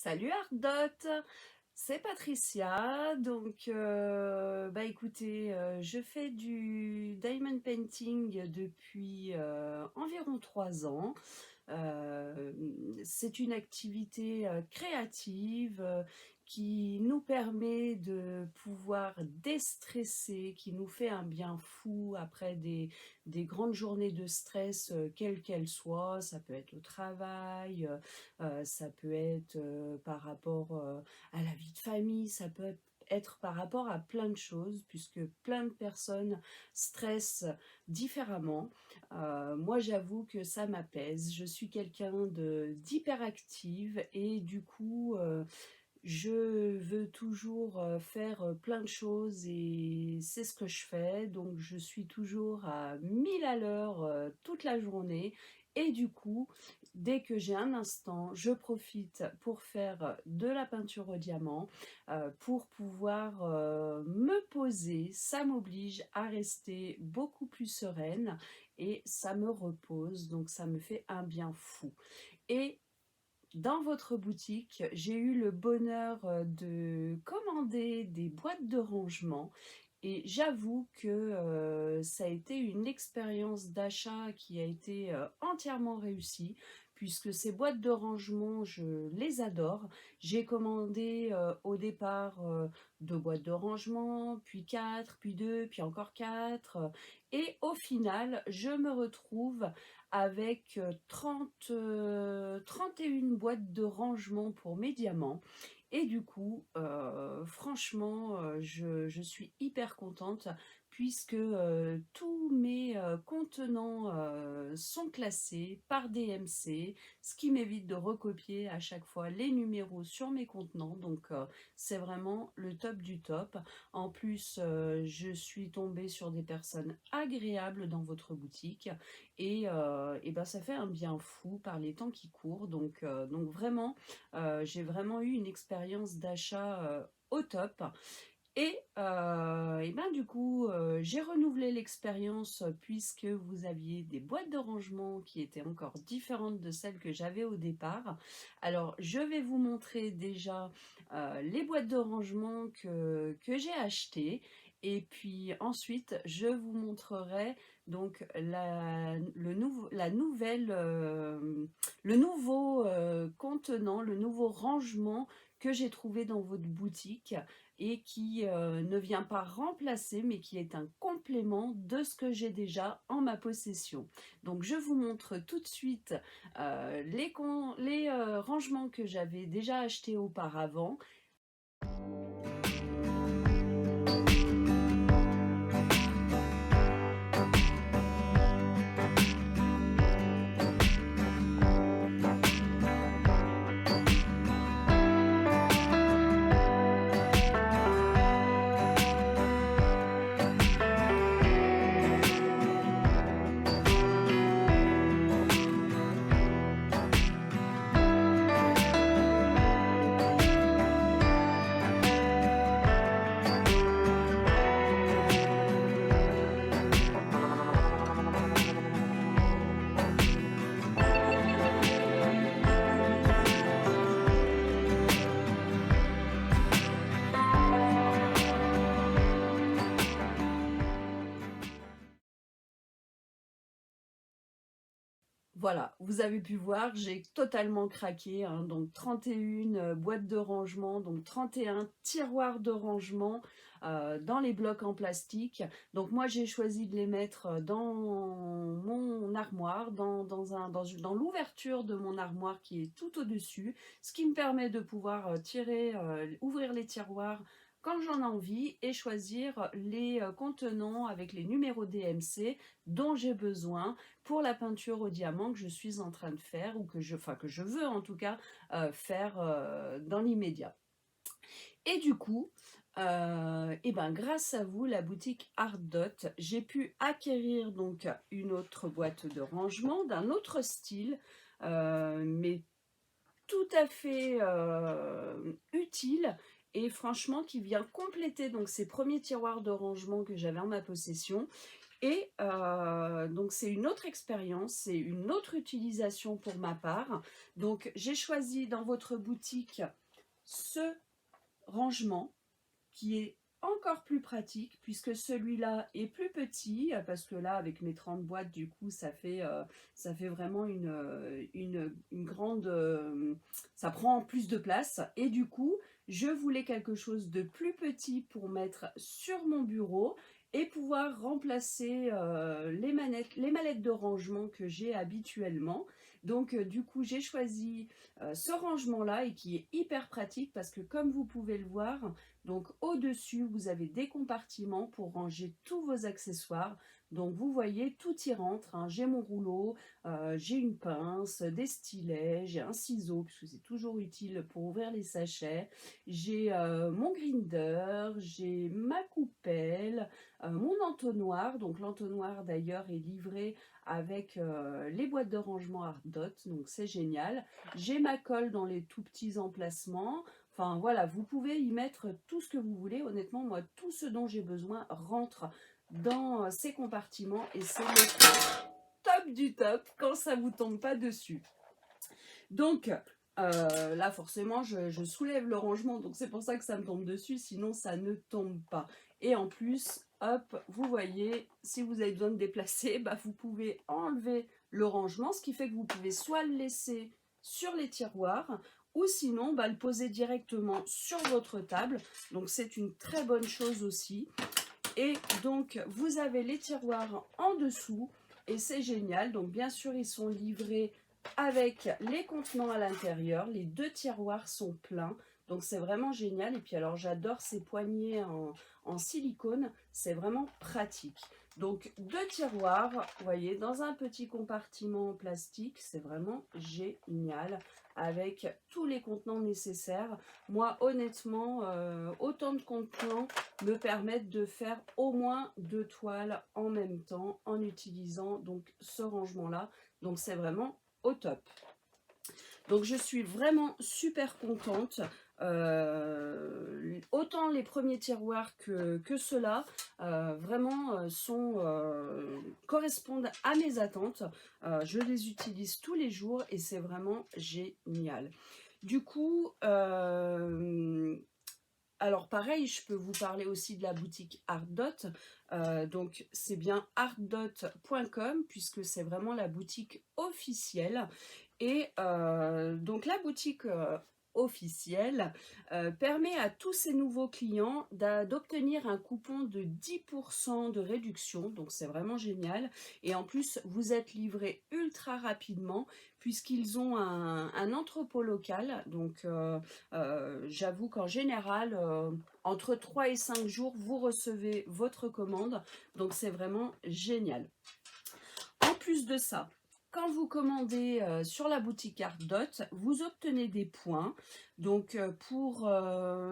Salut Ardot, c'est Patricia. Écoutez, je fais du diamond painting depuis environ 3 ans. Euh, c'est une activité créative qui nous permet de pouvoir déstresser, qui nous fait un bien fou après des grandes journées de stress, quelles qu'elles soient. Ça peut être au travail, ça peut être par rapport à la vie de famille, ça peut être par rapport à plein de choses, puisque plein de personnes stressent différemment. Moi, j'avoue que ça m'apaise. Je suis quelqu'un de d'hyperactive et du coup, je veux toujours faire plein de choses et c'est ce que je fais. Donc, je suis toujours à 1000 à l'heure toute la journée. Et du coup, dès que j'ai un instant, je profite pour faire de la peinture au diamant, pour pouvoir me poser. Ça m'oblige à rester beaucoup plus sereine et ça me repose. Donc, ça me fait un bien fou. Et dans votre boutique, j'ai eu le bonheur de commander des boîtes de rangement et j'avoue que ça a été une expérience d'achat qui a été entièrement réussie puisque ces boîtes de rangement, je les adore. J'ai commandé au départ 2 boîtes de rangement, puis 4, puis 2, puis encore 4. Et au final, je me retrouve avec 31 boîtes de rangement pour mes diamants. Et du coup, franchement, je suis hyper contente puisque tous mes contenants sont classés par DMC, ce qui m'évite de recopier à chaque fois les numéros sur mes contenants. Donc, c'est vraiment le top du top. En plus, je suis tombée sur des personnes agréables dans votre boutique et ben, ça fait un bien fou par les temps qui courent. Donc vraiment, j'ai vraiment eu une expérience d'achat au top. Et ben du coup, j'ai renouvelé l'expérience puisque vous aviez des boîtes de rangement qui étaient encore différentes de celles que j'avais au départ. Alors, je vais vous montrer déjà les boîtes de rangement que j'ai achetées. Et puis ensuite, je vous montrerai donc le nouveau contenant, le nouveau rangement que j'ai trouvé dans votre boutique et qui ne vient pas remplacer, mais qui est un complément de ce que j'ai déjà en ma possession. Donc je vous montre tout de suite les rangements que j'avais déjà achetés auparavant. Voilà, vous avez pu voir, j'ai totalement craqué, hein, donc 31 boîtes de rangement, donc 31 tiroirs de rangement dans les blocs en plastique. Donc moi j'ai choisi de les mettre dans mon armoire, dans l'ouverture de mon armoire qui est tout au-dessus, ce qui me permet de pouvoir ouvrir les tiroirs quand j'en ai envie et choisir les contenants avec les numéros DMC dont j'ai besoin pour la peinture au diamant que je suis en train de faire ou que je veux en tout cas faire dans l'immédiat. Et du coup, et ben, grâce à vous, la boutique Art Dot, j'ai pu acquérir donc une autre boîte de rangement d'un autre style, mais tout à fait utile et franchement qui vient compléter donc ces premiers tiroirs de rangement que j'avais en ma possession Et donc c'est une autre expérience, c'est une autre utilisation pour ma part. Donc j'ai choisi dans votre boutique ce rangement qui est encore plus pratique puisque celui-là est plus petit parce que là avec mes 30 boîtes du coup ça fait vraiment une grande ça prend plus de place et du coup je voulais quelque chose de plus petit pour mettre sur mon bureau et pouvoir remplacer les mallettes de rangement que j'ai habituellement. Donc du coup j'ai choisi ce rangement là et qui est hyper pratique parce que comme vous pouvez le voir, donc au-dessus, vous avez des compartiments pour ranger tous vos accessoires. Donc vous voyez, tout y rentre, hein. J'ai mon rouleau, j'ai une pince, des stylets, j'ai un ciseau, puisque c'est toujours utile pour ouvrir les sachets. J'ai mon grinder, j'ai ma coupelle, mon entonnoir. Donc l'entonnoir d'ailleurs est livré avec les boîtes de rangement Art Dot, donc c'est génial. J'ai ma colle dans les tout petits emplacements. Enfin voilà, vous pouvez y mettre tout ce que vous voulez. Honnêtement, moi, tout ce dont j'ai besoin rentre dans ces compartiments et c'est le top du top quand ça vous tombe pas dessus. Donc là, forcément, je soulève le rangement, donc c'est pour ça que ça me tombe dessus, sinon ça ne tombe pas. Et en plus, hop, vous voyez, si vous avez besoin de déplacer, bah, vous pouvez enlever le rangement, ce qui fait que vous pouvez soit le laisser sur les tiroirs, ou sinon bah, le poser directement sur votre table. Donc c'est une très bonne chose aussi. Et donc vous avez les tiroirs en dessous et c'est génial. Donc bien sûr ils sont livrés avec les contenants à l'intérieur. Les deux tiroirs sont pleins. Donc c'est vraiment génial. Et puis alors j'adore ces poignées en silicone. C'est vraiment pratique. Donc deux tiroirs, vous voyez, dans un petit compartiment en plastique. C'est vraiment génial avec tous les contenants nécessaires. Moi honnêtement, autant de contenants me permettent de faire au moins 2 toiles en même temps en utilisant donc ce rangement là. Donc c'est vraiment au top. Donc je suis vraiment super contente. Autant les premiers tiroirs que ceux-là vraiment correspondent à mes attentes. Je les utilise tous les jours et c'est vraiment génial. Du coup, alors pareil, je peux vous parler aussi de la boutique Artdot. Donc c'est bien artdot.com puisque c'est vraiment la boutique officielle. Et donc la boutique officielle permet à tous ces nouveaux clients d'obtenir un coupon de 10% de réduction. Donc c'est vraiment génial. Et en plus, vous êtes livré ultra rapidement puisqu'ils ont un entrepôt local. Donc j'avoue qu'en général, entre 3 et 5 jours, vous recevez votre commande. Donc c'est vraiment génial. En plus de ça, quand vous commandez sur la boutique Artdot, vous obtenez des points. Donc pour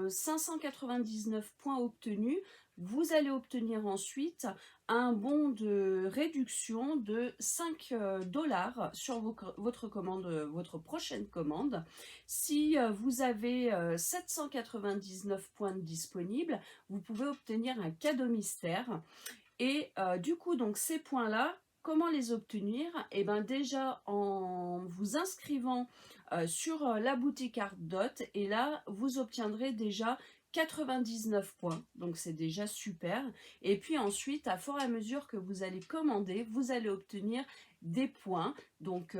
599 points obtenus, vous allez obtenir ensuite un bon de réduction de 5 dollars sur votre commande, votre prochaine commande. Si vous avez 799 points disponibles, vous pouvez obtenir un cadeau mystère. Et du coup, donc ces points-là, comment les obtenir? Eh bien déjà en vous inscrivant sur la boutique Artdot et là, vous obtiendrez déjà 99 points. Donc c'est déjà super. Et puis ensuite, à fur et à mesure que vous allez commander, vous allez obtenir des points. Donc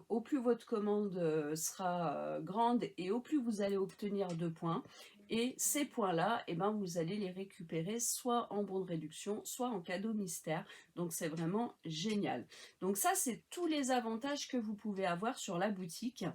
au plus votre commande sera grande et au plus vous allez obtenir de points. Et ces points-là, eh ben, vous allez les récupérer soit en bon de réduction, soit en cadeau mystère. Donc c'est vraiment génial. Donc ça, c'est tous les avantages que vous pouvez avoir sur la boutique.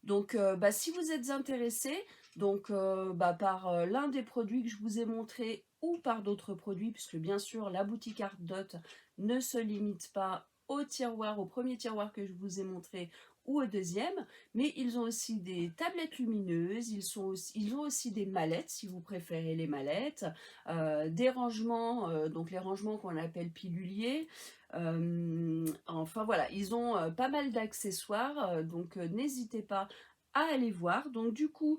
Donc bah, si vous êtes intéressé donc, bah, par l'un des produits que je vous ai montré ou par d'autres produits, puisque bien sûr la boutique Artdot ne se limite pas au tiroir, au premier tiroir que je vous ai montré ou au deuxième, mais ils ont aussi des tablettes lumineuses, ils ont aussi des mallettes si vous préférez les mallettes, des rangements, donc les rangements qu'on appelle piluliers, enfin voilà, ils ont pas mal d'accessoires, donc n'hésitez pas à aller voir. Donc du coup,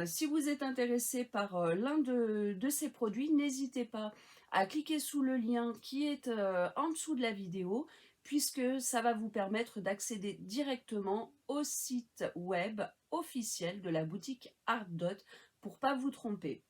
si vous êtes intéressé par l'un de ces produits, n'hésitez pas à cliquer sous le lien qui est en dessous de la vidéo, puisque ça va vous permettre d'accéder directement au site web officiel de la boutique Ardot pour pas vous tromper.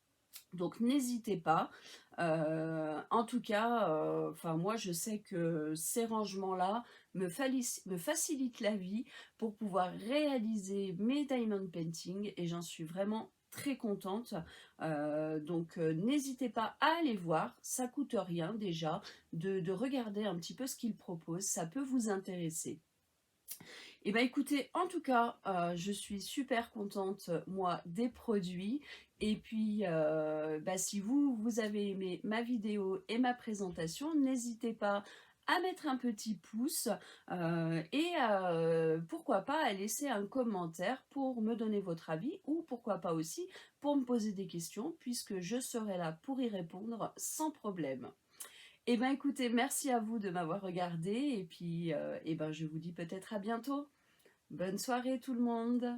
Donc n'hésitez pas. En tout cas, enfin moi je sais que ces rangements-là me facilitent la vie pour pouvoir réaliser mes diamond paintings et j'en suis vraiment très contente. Donc n'hésitez pas à aller voir, ça coûte rien déjà de regarder un petit peu ce qu'ils proposent, ça peut vous intéresser. Eh bien écoutez, en tout cas, je suis super contente, moi, des produits. Et puis, bah, si vous avez aimé ma vidéo et ma présentation, n'hésitez pas à mettre un petit pouce et pourquoi pas à laisser un commentaire pour me donner votre avis ou pourquoi pas aussi pour me poser des questions puisque je serai là pour y répondre sans problème. Eh bien écoutez, merci à vous de m'avoir regardé et puis eh ben, je vous dis peut-être à bientôt. Bonne soirée tout le monde.